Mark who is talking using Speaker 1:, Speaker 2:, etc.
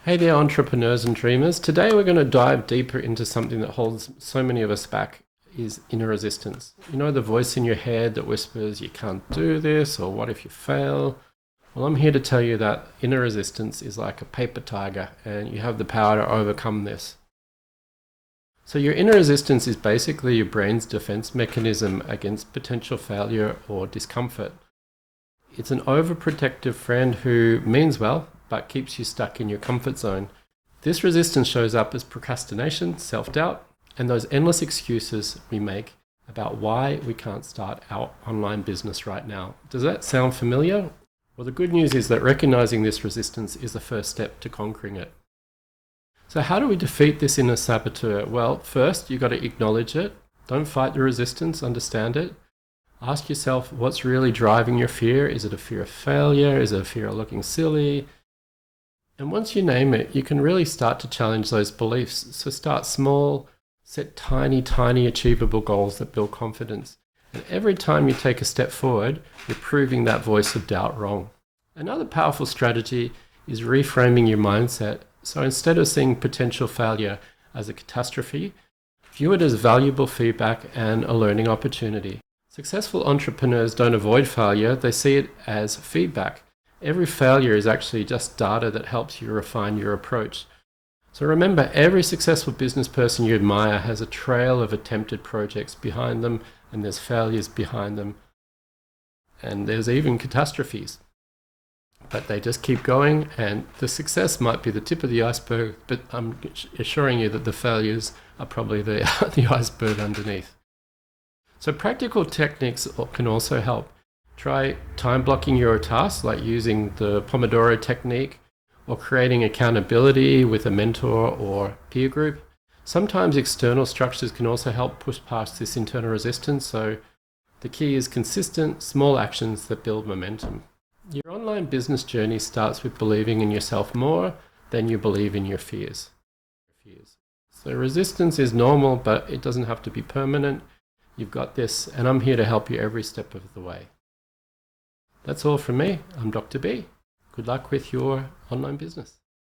Speaker 1: Hey there, entrepreneurs and dreamers. Today we're going to dive deeper into something that holds so many of us back, is inner resistance. You know, the voice in your head that whispers, you can't do this, or what if you fail? Well, I'm here to tell you that inner resistance is like a paper tiger, and you have the power to overcome this. So your inner resistance is basically your brain's defense mechanism against potential failure or discomfort. It's an overprotective friend who means well, but keeps you stuck in your comfort zone. This resistance shows up as procrastination, self-doubt, and those endless excuses we make about why we can't start our online business right now. Does that sound familiar? Well, the good news is that recognizing this resistance is the first step to conquering it. So how do we defeat this inner saboteur? Well, first, you've got to acknowledge it. Don't fight the resistance, understand it. Ask yourself what's really driving your fear. Is it a fear of failure? Is it a fear of looking silly? And once you name it, you can really start to challenge those beliefs. So start small, set tiny, tiny achievable goals that build confidence. And every time you take a step forward, you're proving that voice of doubt wrong. Another powerful strategy is reframing your mindset. So instead of seeing potential failure as a catastrophe, view it as valuable feedback and a learning opportunity. Successful entrepreneurs don't avoid failure, they see it as feedback. Every failure is actually just data that helps you refine your approach. So remember, every successful business person you admire has a trail of attempted projects behind them, and there's failures behind them, and there's even catastrophes. But they just keep going, and the success might be the tip of the iceberg, but I'm assuring you that the failures are probably the iceberg underneath. So practical techniques can also help. Try time blocking your tasks, like using the Pomodoro technique, or creating accountability with a mentor or peer group. Sometimes external structures can also help push past this internal resistance, so the key is consistent, small actions that build momentum. Your online business journey starts with believing in yourself more than you believe in your fears. So resistance is normal, but it doesn't have to be permanent. You've got this, and I'm here to help you every step of the way. That's all from me. I'm Dr. B. Good luck with your online business.